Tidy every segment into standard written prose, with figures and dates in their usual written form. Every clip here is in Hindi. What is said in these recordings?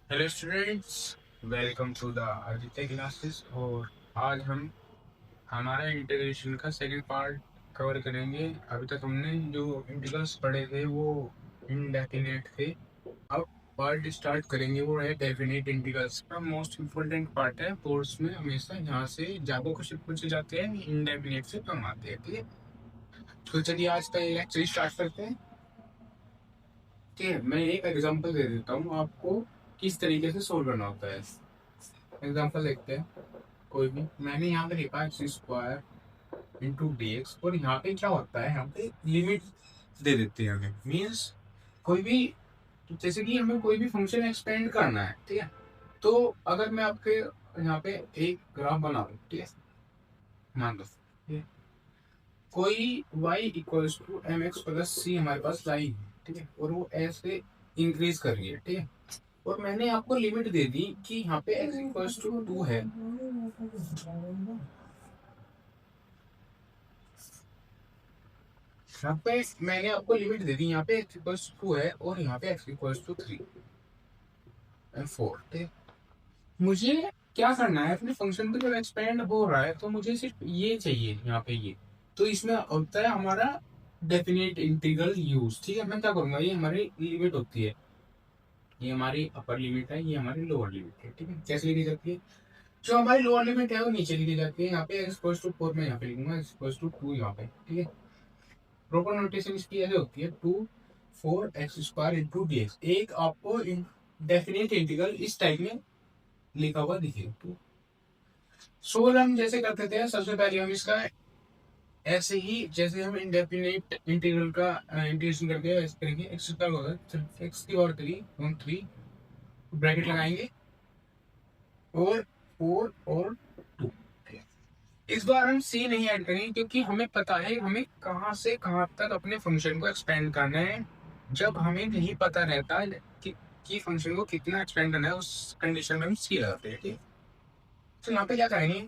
Hello students, welcome to the Aditya classes. और आज हम हमारा इंटीग्रेशन का सेकंड पार्ट कवर करेंगे। अभी तक हमने जो इंटीग्रल्स पढ़े थे वो इनडेफिनेट थे। अब पार्ट स्टार्ट करेंगे वो है डेफिनेट इंटीग्रल्स का। मोस्ट इम्पोर्टेंट पार्ट है कोर्स में, हमेशा यहाँ से ज्यादा क्वेश्चन पूछे जाते हैं, इनडेफिनेट से कम आते हैं। ठीक है, तो चलिए आज का ये लेक्चर स्टार्ट करते हैं। ठीक है, मैं एक एग्जांपल दे देता हूँ आपको किस तरीके से सोल्व करना होता है। एग्जांपल देखते हैं। कोई भी मैंने यहाँ पे लिखा x square into d x, और यहाँ पे क्या होता है, यहाँ पे लिमिट दे देते हैं हमें। मीन्स कोई भी, जैसे कि हमें कोई भी फंक्शन एक्सपेंड करना है, ठीक है। तो अगर मैं आपके यहाँ पे एक ग्राफ बना दूँ, ठीक है, मान लो ठीक है, कोई y equals to M X plus C हमारे पास लाइन है, ठीक है, और वो ऐसे इंक्रीज कर रही है, ठीक है। और मैंने आपको लिमिट दे दी कि यहाँ पे x इक्वल्स टू 2 है। यहाँ पे मैंने आपको लिमिट दे दी, यहाँ पे x इक्वल्स टू है और यहाँ पे x इक्वल्स टू 3 एंड 4, ठीक है। मुझे क्या करना है, अपने फंक्शन को जब एक्सपेंड हो रहा है तो मुझे सिर्फ ये चाहिए यहाँ पे ये। तो इसमें होता है हमारा डेफिनेट इंटीग्रल यूज। ठीक है, मैं क्या करूंगा, ये हमारी लिमिट होती है, ये हमारी अपर लिमिट है, ये हमारी लोअर लिमिट है। ठीक है, कैसे लिखी जाती है, जो हमारी लोअर लिमिट है वो नीचे लिखी जाती है। यहाँ पे x इक्वल्स टू 4 मैं यहाँ पे लिखूंगा, x इक्वल्स टू 2 यहाँ पे। ठीक है, प्रॉपर नोटेशन इसकी ऐसे होती है, 2 4 x square into d x. एक आपको डेफिनेट इंटीग्रल इस टाइप में लिखा हुआ दिखेगा। सोल हम जैसे करते थे, सबसे पहले हम इसका ऐसे ही जैसे हम इंडेफिनेट इंटीग्रल का इंटीग्रेशन करते हैं, ऐसे करेंगे। एक्स स्क्वायर होगा एक्स की पावर 3 हम 3 ब्रैकेट लगाएंगे और 4 और 2। इस बार हम सी नहीं ऐड करेंगे क्योंकि हमें पता है हमें कहाँ से कहाँ तक अपने फंक्शन को एक्सपेंड करना है। जब हमें नहीं पता रहता कि फंक्शन को कितना एक्सपेंड करना है, उस कंडीशन में हम सी लगाते हैं। ठीक है, तो यहाँ पे क्या करेंगे,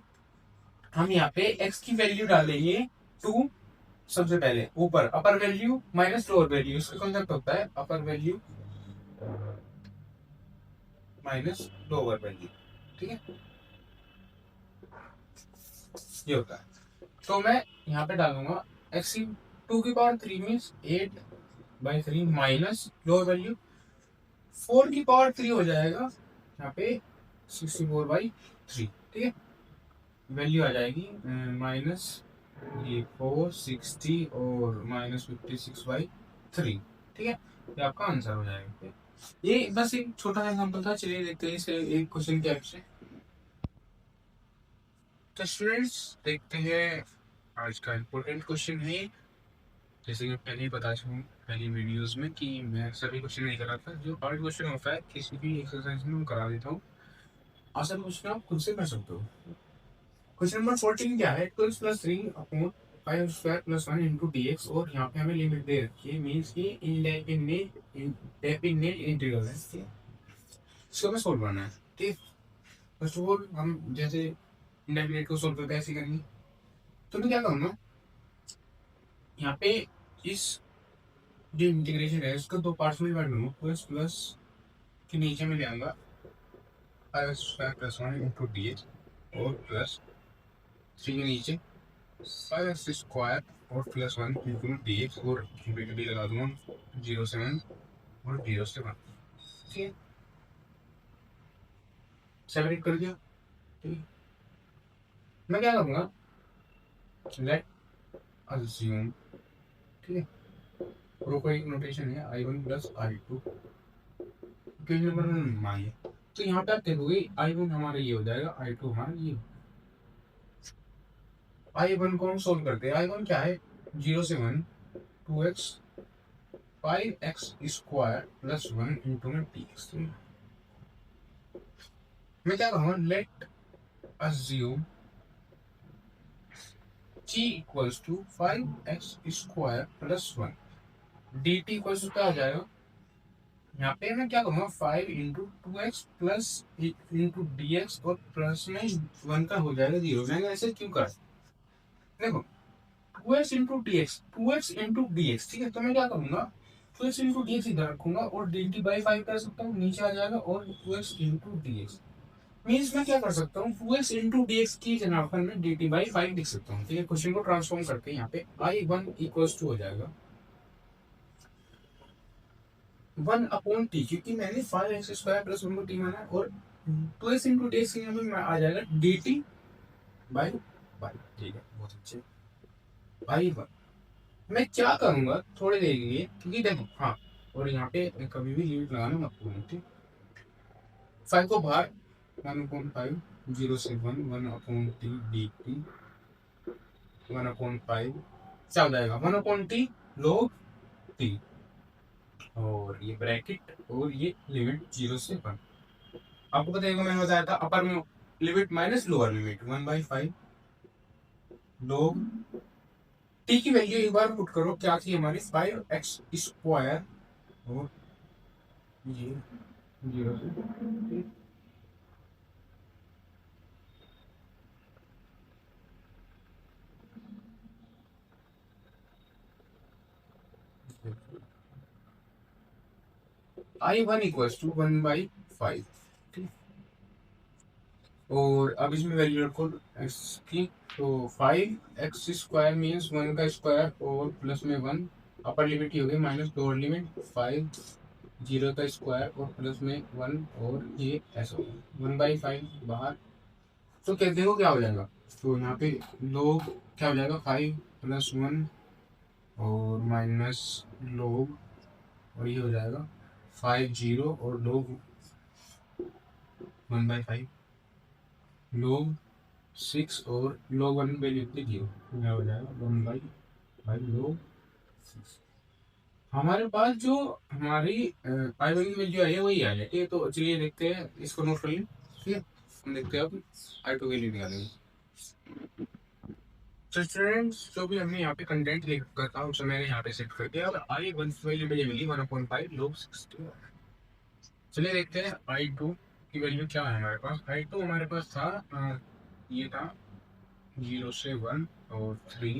हम यहाँ पे x की वैल्यू डाल देंगे 2। सबसे पहले ऊपर अपर वैल्यू माइनस लोअर वैल्यू, इसका कॉन्सेप्ट होता है अपर वैल्यू माइनस लोअर वैल्यू। ठीक है, ये होता है। तो मैं यहाँ पे डालूंगा एक्स की 2 की power 3 means 8/3 minus lower value 4 की पावर 3 हो जाएगा यहाँ पे 64/3। ठीक है, वैल्यू आ जाएगी माइनस ये 460 और माइनस 56/3। ठीक है, ये आपका आंसर हो जाएगा। ये बस एक छोटा सा एग्जांपल था, चलिए देखते हैं इसे एक क्वेश्चन के हेल्प से। तो स्टूडेंट्स देखते हैं आज का इम्पोर्टेंट क्वेश्चन है। जैसे कि पहले ही बता चुका हूँ पहली वीडियोस में कि मैं सभी क्वेश्चन नहीं कराता, जो हार्ड क्वेश्चन होता है किसी भी एक्सरसाइज में मैं करा देता हूँ। आसान क्वेश्चन आप खुद से कर सकते हो। क्वेश्चन नंबर 14 क्या है, 12 plus 3 upon 5 square plus 1 into d x, और यहाँ पे हमें लिमिट दे रखी है, मीन्स की इंडेफिनेट इंटीग्रल है। ठीक है, इसको हमें सोल्व करना है। ठीक, फर्स्ट ऑफ ऑल हम जैसे इंडेफिनेट को सोल्व करके ऐसे करेंगे। तो मैं क्या करूँगा, यहाँ पे इस जो इंटीग्रेशन है इसको दो पार्ट्स में डिवाइड करूँगा। प्लस प्लस के नीचे में ले आऊँगा 5 square plus 1 into d x, और प्लस 3 के नीचे 5x स्क्वायर और प्लस 1 इंटू डी एक्स, और डी लगा दूंगा 0 से 1 और 0 से 1। ठीक है, सेपरेट कर दिया। ठीक है, मैं क्या करूँगा, लेट अज्यूम, ठीक है, रो का एक नोटेशन है I1 प्लस I2, क्योंकि नंबर माई है। तो यहाँ पे आप देखोगे I1 हमारा ये हो जाएगा, I2 हमारा ये। I1 को हम सोल्व करते हैं। I1 क्या है, 0 से 1 2x 5x square plus 1 into में डी एक्स। मैं क्या करूँगा, let assume g equals to 5x square plus 1 dt equals to क्या आ जाएगा, यहाँ पे मैं क्या करूँगा 5 into 2x plus into d x, और प्लस में 1 का हो जाएगा 0। मैंने ऐसे क्यों करा, देखो 2x into d x, 2x into d x. ठीक है, तो मैं क्या करूँगा two x into d x इधर रखूंगा और डी टी बाई फाइव कर सकता हूँ, नीचे आ जाएगा, और two x into d x means मैं क्या कर सकता हूँ, two x into d x की जनाफन में डी टी बाई फाइव लिख सकता हूँ। ठीक है, क्वेश्चन को ट्रांसफॉर्म करके यहाँ पे आई वन इक्वल्स टू हो जाएगा वन अपॉन टी, क्योंकि मैंने five x square plus one को टी माना, और two x into d x यहाँ पे आ जाएगा डी टी बाई बाई। ठीक है, बहुत अच्छे। आई वन मैं क्या करूंगा थोड़ी देर के लिए, क्योंकि देखो हाँ, और यहाँ पे कभी भी लिमिट लगाना मत भूलना। ठीक, फाइव को बाहर, वन अपॉइंट फाइव, जीरो से one, one upon T D T, one upon five क्या हो जाएगा, वन अपॉइंट टी लोग टी, और ये ब्रैकेट और ये लिमिट जीरो से वन। आपको पता है मैंने बताया था अपर में limit minus lower limit, one by five लोग टी की वैल्यू एक बार पुट करो, क्या थी हमारी फाइव एक्स स्क्वायर, और ये जीरो से I one equals to one by five. और अब इसमें वैल्यू रखो एक्स की, तो five x square means one का स्क्वायर और प्लस में वन, अपर लिमिट ही हो गई minus lower limit five, zero का स्क्वायर और प्लस में वन, और ये ऐसा होगा वन बाई फाइव बाहर। तो कहते हो क्या हो जाएगा, तो यहाँ पे लोग क्या हो जाएगा, फाइव प्लस वन और माइनस लोग, और ये हो जाएगा फाइव जीरो और लोग वन बाई फाइव, लोग सिक्स और लोग वन वैल्यू इतनी जीरो, क्या हो जाएगा वन बाई फाइव लोग सिक्स। हमारे पास जो हमारी आई वन की वैल्यू आई है वही आई है। ठीक है, तो चलिए देखते हैं, इसको नोट कर लें। ठीक है, हम देखते हैं अब आई टू वैल्यू निकालेंगे। तो स्टूडेंट्स जो भी हमने यहाँ पे कंटेंट लिख कर था उसे मैंने यहाँ पे सेट कर दिया। अब आई वन की वैल्यू मुझे मिली 1.5 लोग 60। चलिए देखते हैं आई टू की वैल्यू क्या है हमारे पास। आई टू हमारे पास था ये था जीरो से वन और थ्री,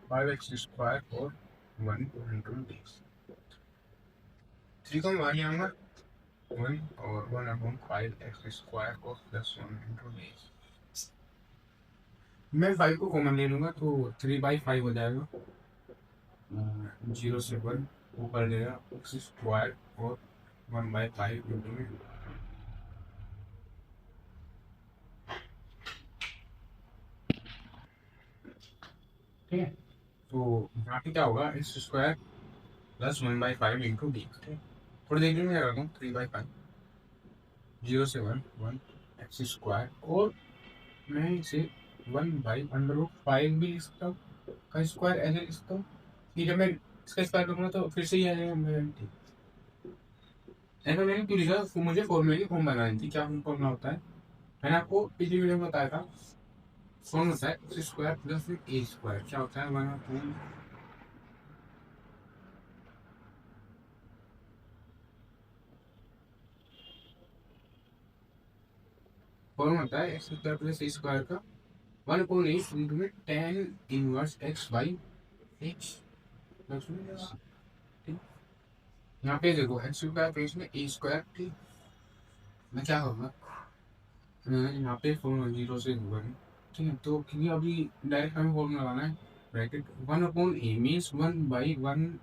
फाइव एक्स स्क्वायर और वन इंटू डिक्स, थ्री को बाहर ले आऊँगा, वन और one upon five x square और प्लस वन इंटू डिक्स। मैं फाइव को कॉमन ले लूँगा तो थ्री बाई फाइव हो जाएगा, जीरो से वन ऊपर जाएगा एक्स स्क्वायर और वन बाई फाइव इंटू में। ठीक है, तो यहाँ पे क्या होगा, x square plus one by five into d. थोड़ी देर में क्या करता हूँ, थ्री बाई फाइव, जीरो से वन, वन एक्स स्क्वायर, और मैं इसे one by under root five भी लिख सकता हूँ, का स्क्वायर ऐसे लिख सकता हूँ कि जब मैं इसका स्क्वायर करूँगा तो फिर से ही आ जाएगा मेरा। ठीक, ऐसा मैंने क्यों लिखा, मुझे फॉर्मूले की फॉर्म बनानी थी। क्या फॉर्मूला होता है, मैंने आपको पिछली वीडियो में बताया था, फॉर्म होता है एक्स स्क्वायर प्लस ए स्क्वायर, क्या होता है वन अपॉन फॉर्म होता है एक्स स्क्वायर प्लस ए स्क्वायर का वन अपॉन एट इंटू में ten inverse x by x plus ठीक। यहाँ पे देखो एक्स स्क्वायर प्लस में ए स्क्वायर। ठीक, मैं क्या करूँगा, यहाँ पे फॉर्मूला जीरो से वन। ठीक है, तो क्योंकि अभी डायरेक्ट हमें फॉर्मूला लगाना है, bracket one upon A means one by one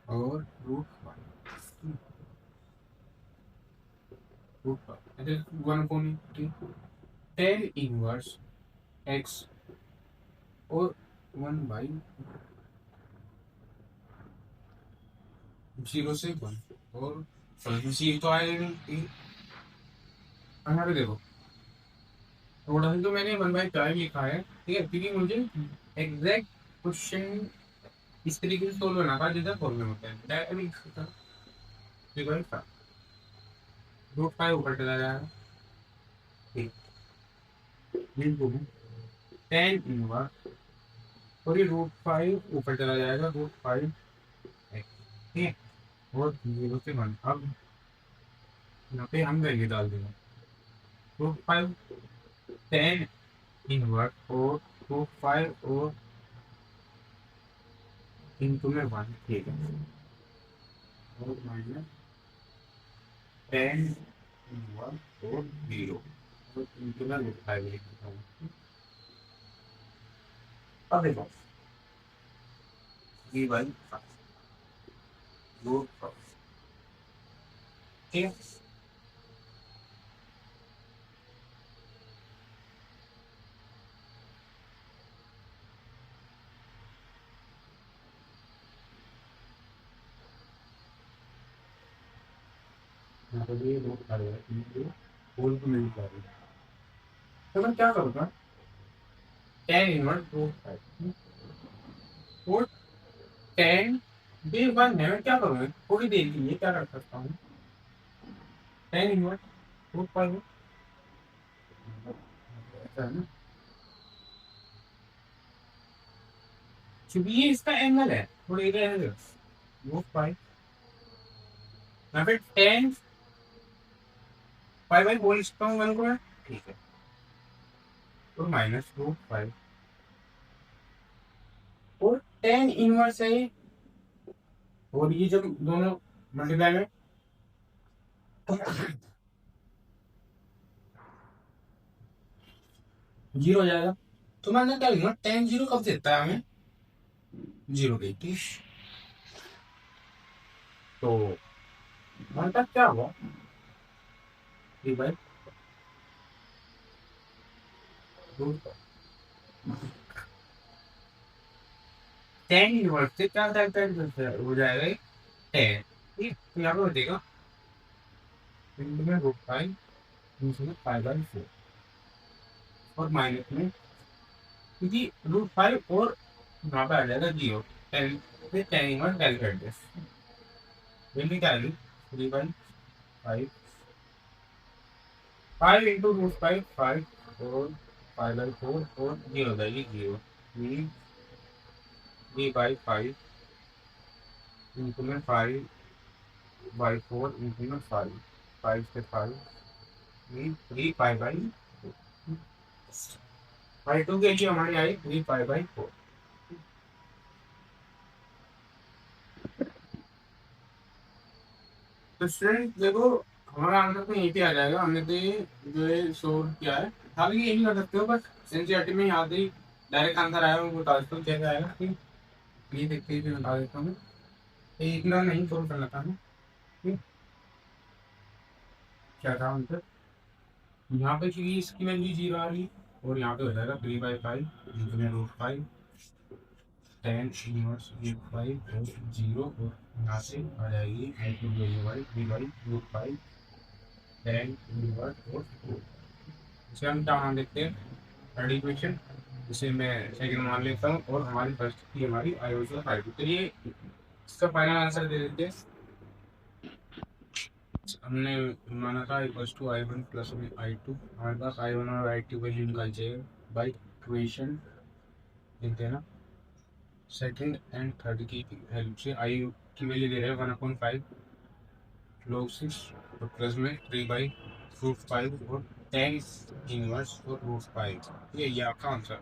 और root one, root one upon A. ठीक, टेन इनवर्स एक्स और वन बाई जीरो से वन, और सी तो आएगा नहीं। यहाँ पे देखो थोड़ा सा तो मैंने वन बाई फाइव लिखा है। ठीक है, क्योंकि मुझे एग्जैक्ट क्वेश्चन इस तरीके से सोल्व करना था जैसा प्रॉब्लम होता है, डायरेक्ट लिख सकता रूट फाइव ऊपर चला जाएगा, टेन इनवर्स, और ये रूट फाइव ऊपर चला जाएगा, रूट फाइव। ठीक है, और जीरो से वन। अब यहाँ पे हम वैल्यू डाल देंगे, रूट फाइव टेन इनवर्स और रूट फाइव और इंटू में 1, ठीक है, और माइनस 10 इनवर्स और 0, और इंटू में रूट 5 लिख देता हूँ। अब देखो ये बाई रूट 5, ठीक है। यहाँ पर ये रूट 5 है, इंटू होल को मिल जा रही है, तो मैं क्या करूँगा, 10 इनवर्स रूट 5 और 10 बे 1 है, मैं क्या करूँगा थोड़ी देर के लिए क्या कर सकता हूँ, 10 इनवर्स रूट 5 ऐसा है ना, क्योंकि ये इसका एंगल है, थोड़ी देर रूट 5, या फिर 10 5 बाई बोल सकता हूँ 1 को मैं, ठीक है, तो माइनस रूट 5 और 10 इनवर्स है ये, और ये जब दोनों मल्टीप्लाई में जीरो हो जाएगा, तो मैं क्या लिखूंगा, 10 जीरो कब देता है हमें, 0 देती, तो मतलब क्या हुआ, 3 बाई रूट 10 इनवर्स से क्या हो जाएगा 10, ठीक, तो यहाँ पे बचेगा इंटू में रूट 5 इंटू में 5 बाई 4 और माइनस में, क्योंकि रूट 5 और यहाँ पे आ जाएगा 0, 10 फिर 10 इनवर्स कैलकुलेट दिस, वैल्यू क्या आएगी 3 बाई 5, 5 इंटू रूट 5 5 और 5 बाई 4 और 0 हो जाएगी 0, 3 बाई 5 इंटू में 5 बाई 4 इंटू में 5, 5 से 5 3 5 बाई 2 के लिए हमारी आई 3 5 बाई 4। तो स्टूडेंट देखो हमारा आंसर तो यहीं पे आ जाएगा, हमने तो ये जो है शो किया है, हालांकि ये भी कर सकते हो, बस एनसीईआरटी में यहाँ से डायरेक्ट आंसर आया वो बता देता हूँ कैसे आएगा, ठीक, ये देखते ही बता देता हूँ, इतना नहीं सोल्व करना था हमें, ठीक, क्या था आंसर, यहाँ पे क्योंकि इसकी वैल्यू 0 आ रही है और यहाँ पे हो जाएगा 3 बाई 5 इंटू में रूट 5 10 इनवर्स रूट 5 और 0 और यहाँ से आ जाएगी I two value by 3 by root 5 10 inverse और 2, इसे हम क्या मान लेते हैं थर्ड इक्वेशन, इसे मैं सेकंड मान लेता हूँ और हमारी फर्स्ट की हमारी आई वाई 5, तो ये इसका फाइनल आंसर दे देते हैं, हमने माना था इक्वल्स टू I1 प्लस में I2, हमारे पास I1 और I2 वैल्यू निकाल चाहिए बाई इक्वेशन लिखते हैं ना, सेकंड एंड थर्ड की हेल्प से आई की वैल्यू दे रहे हैं 1/5 log 6 और प्लस में 3 बाई रूट 5 और 10 इनवर्स और रूट 5, ये आपका आंसर।